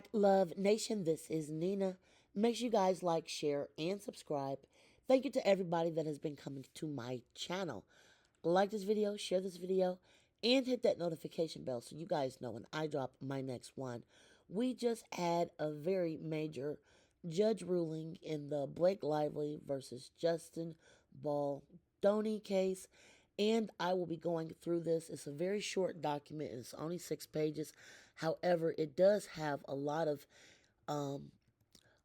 back, Love Nation. This is Nina. Make sure you guys like, share, and subscribe. Thank you to everybody that has been coming to my channel. Like this video, share this video, and hit that notification bell so you guys know when I drop my next one. We just had a very major judge ruling in the Blake Lively versus Justin Baldoni case, and I will be going through this. It's a very short document, and it's only 6 pages. However, it does have um,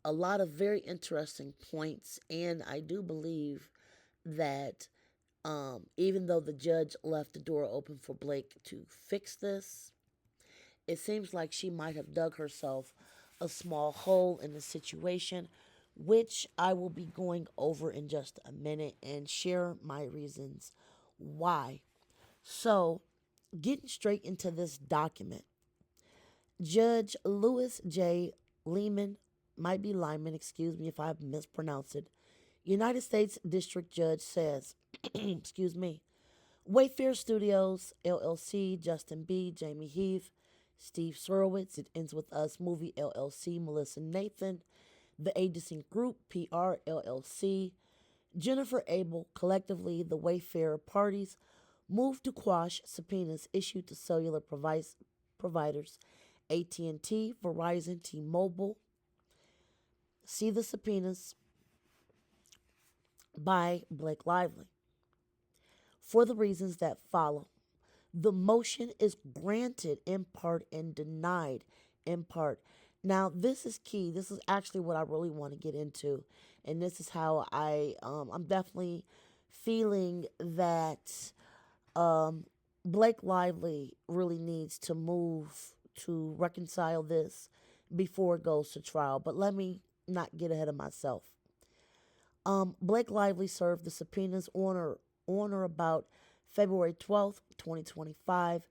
a lot of very interesting points, and I do believe that even though the judge left the door open for Blake to fix this, it seems like she might have dug herself a small hole in the situation, which I will be going over in just a minute and share my reasons why. So, getting straight into this document, Judge Louis J. Lehman, might be Lyman, excuse me if I mispronounce it, United States District Judge says, excuse me, Wayfair Studios, LLC, Justin B., Jamie Heath, Steve Surowitz, It Ends With Us Movie, LLC, Melissa Nathan, The Agency Group, PR, LLC, Jennifer Abel, collectively the Wayfair parties, moved to quash subpoenas issued to cellular providers AT&T, Verizon, T-Mobile. See the subpoenas by Blake Lively. For the reasons that follow, the motion is granted in part and denied in part. Now, this is key. This is actually what I really want to get into, and this is how I'm definitely feeling that Blake Lively really needs to move to reconcile this before it goes to trial. But let me not get ahead of myself. Blake Lively served the subpoenas on or about February 12th, 2025.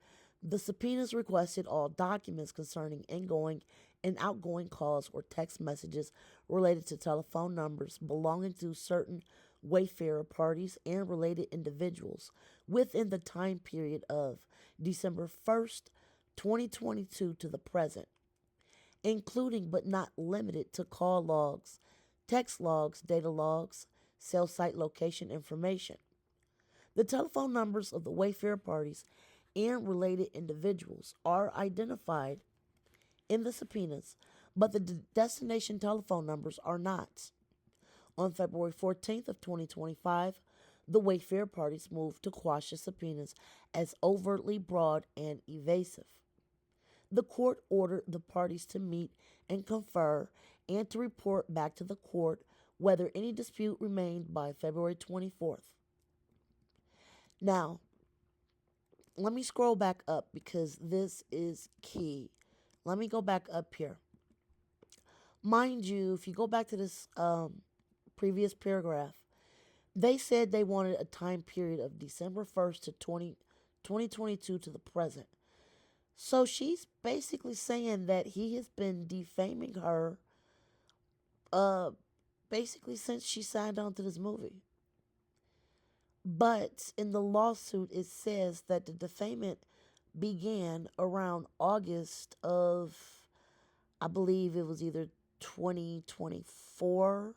The subpoenas requested all documents concerning ingoing and outgoing calls or text messages related to telephone numbers belonging to certain Wayfarer parties and related individuals within the time period of December 1st, 2022 to the present, including but not limited to call logs, text logs, data logs, cell site location information. The telephone numbers of the Wayfair parties and related individuals are identified in the subpoenas, but the destination telephone numbers are not. On February 14th of 2025, the Wayfair parties moved to quash the subpoenas as overtly broad and evasive. The court ordered the parties to meet and confer and to report back to the court whether any dispute remained by February 24th. Now, let me scroll back up because this is key. Let me go back up here. Mind you, if you go back to this previous paragraph, they said they wanted a time period of December 1st to 2022 to the present. So she's basically saying that he has been defaming her basically since she signed on to this movie. But in the lawsuit, it says that the defamation began around August of, I believe it was either 2024.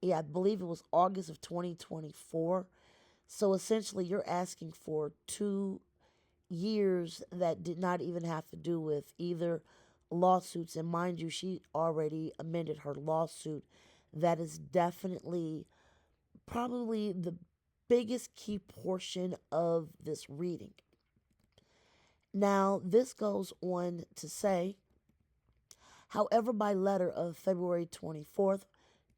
Yeah, I believe it was August of 2024. So essentially, you're asking for 2 years that did not even have to do with either lawsuits. And mind you, she already amended her lawsuit. That is definitely probably the biggest key portion of this reading. Now, this goes on to say, however, by letter of February 24th,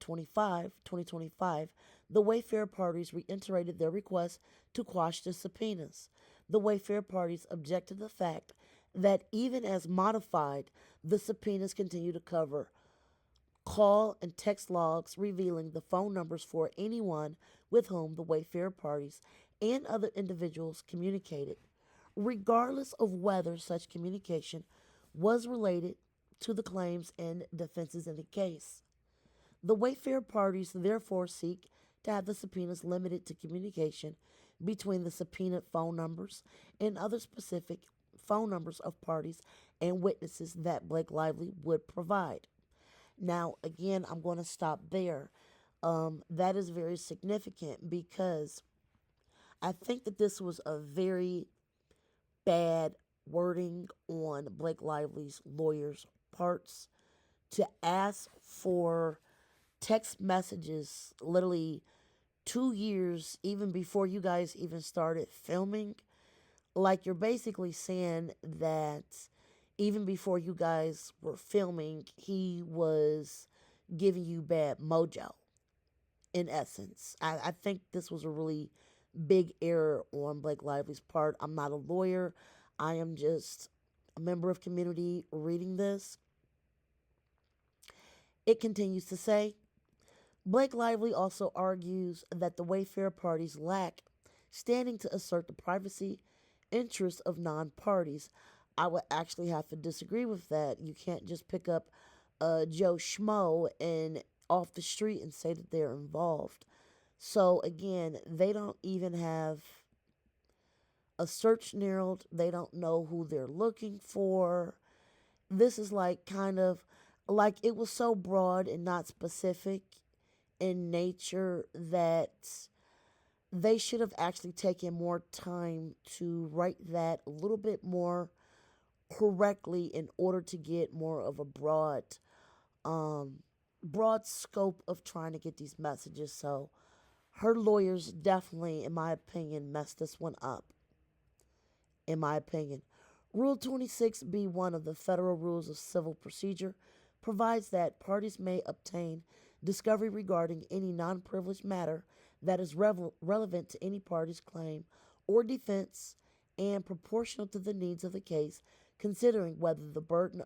2025, the Wayfair parties reiterated their request to quash the subpoenas. The Wayfair parties object to the fact that even as modified, the subpoenas continue to cover call and text logs revealing the phone numbers for anyone with whom the Wayfair parties and other individuals communicated, regardless of whether such communication was related to the claims and defenses in the case. The Wayfair parties therefore seek to have the subpoenas limited to communication between the subpoenaed phone numbers and other specific phone numbers of parties and witnesses that Blake Lively would provide. Now, again, I'm going to stop there. That is very significant because I think that this was a very bad wording on Blake Lively's lawyer's parts to ask for text messages literally 2 years even before you guys even started filming. Like, you're basically saying that even before you guys were filming, he was giving you bad mojo, in essence. I think this was a really big error on Blake Lively's part. I'm not a lawyer, I am just a member of community reading this. It continues to say, Blake Lively also argues that the Wayfair parties lack standing to assert the privacy interests of non parties. I would actually have to disagree with that. You can't just pick up Joe Schmo and off the street and say that they're involved. So again, they don't even have a search narrowed. They don't know who they're looking for. This is like kind of like it was so broad and not specific in nature that they should have actually taken more time to write that a little bit more correctly in order to get more of a broad scope of trying to get these messages. So her lawyers definitely, in my opinion, messed this one up. In my opinion, Rule 26B1 of the Federal Rules of Civil Procedure provides that parties may obtain discovery regarding any non-privileged matter that is relevant to any party's claim or defense and proportional to the needs of the case, considering whether the burden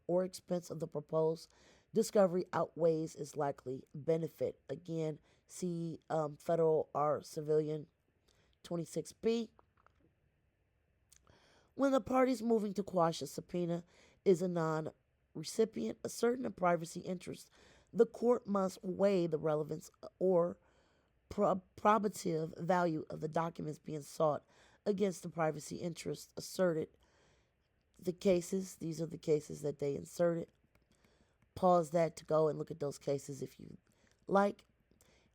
or expense of the proposed discovery outweighs its likely benefit. Again, see Federal R Civilian 26B. When the parties moving to quash a subpoena is a non-recipient asserting a privacy interest, the court must weigh the relevance or probative value of the documents being sought against the privacy interest asserted. These are the cases that they inserted. Pause that to go and look at those cases if you like.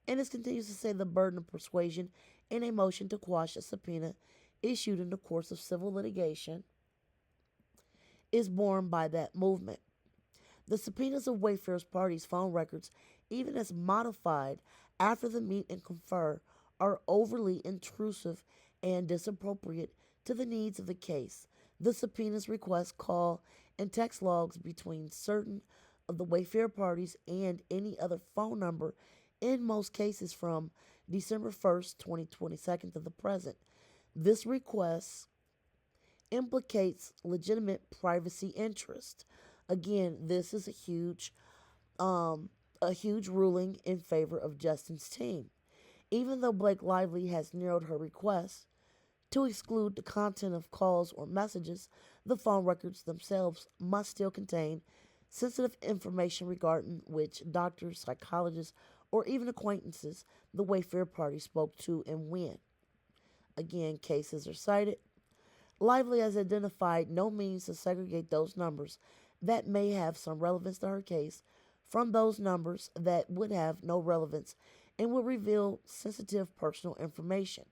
And it continues to say the burden of persuasion in a motion to quash a subpoena issued in the course of civil litigation is borne by that movement. The subpoenas of Wayfair's parties' phone records, even as modified after the meet and confer, are overly intrusive and disappropriate to the needs of the case. The subpoenas request call and text logs between certain of the Wayfair parties and any other phone number, in most cases from December 1st, 2022 to the present. This request implicates legitimate privacy interest. Again, this is a huge ruling in favor of Justin's team. Even though Blake Lively has narrowed her request to exclude the content of calls or messages, the phone records themselves must still contain sensitive information regarding which doctors, psychologists, or even acquaintances the Wayfair party spoke to and when. Again, cases are cited. Lively has identified no means to segregate those numbers that may have some relevance to her case from those numbers that would have no relevance and would reveal sensitive personal information.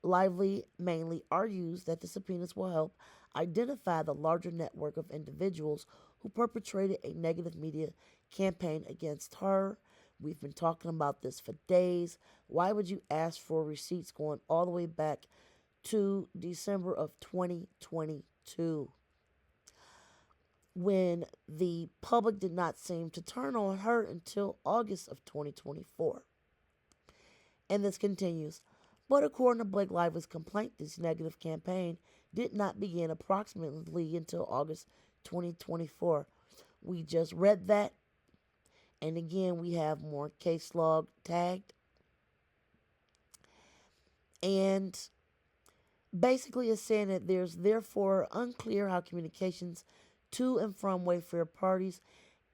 Lively mainly argues that the subpoenas will help identify the larger network of individuals who perpetrated a negative media campaign against her. We've been talking about this for days. Why would you ask for receipts going all the way back to December of 2022 when the public did not seem to turn on her until August of 2024? And this continues. But according to Blake Lively's complaint, this negative campaign did not begin approximately until August 2024. We just read that. And again, we have more case log tagged. And basically it's saying that there's therefore unclear how communications to and from Wayfair parties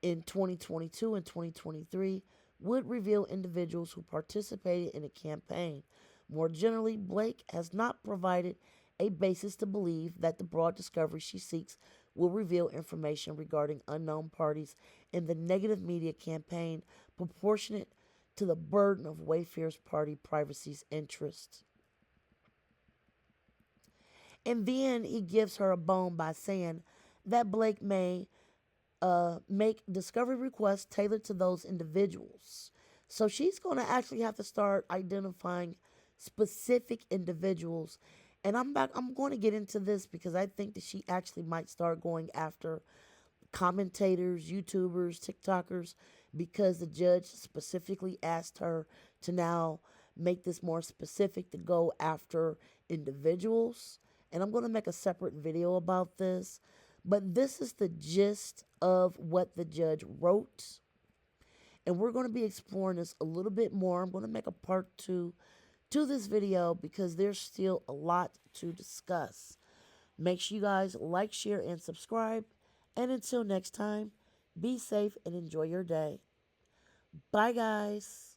in 2022 and 2023 would reveal individuals who participated in a campaign. More generally, Blake has not provided a basis to believe that the broad discovery she seeks will reveal information regarding unknown parties in the negative media campaign proportionate to the burden of Wayfair's party privacy's interests. And then he gives her a bone by saying that Blake may make discovery requests tailored to those individuals. So she's going to actually have to start identifying specific individuals. And I'm going to get into this because I think that she actually might start going after commentators, YouTubers, TikTokers, because the judge specifically asked her to now make this more specific to go after individuals. And I'm going to make a separate video about this. But this is the gist of what the judge wrote. And we're going to be exploring this a little bit more. I'm going to make a part 2 to this video because there's still a lot to discuss. Make sure you guys like, share, and subscribe. And until next time, be safe and enjoy your day. Bye, guys.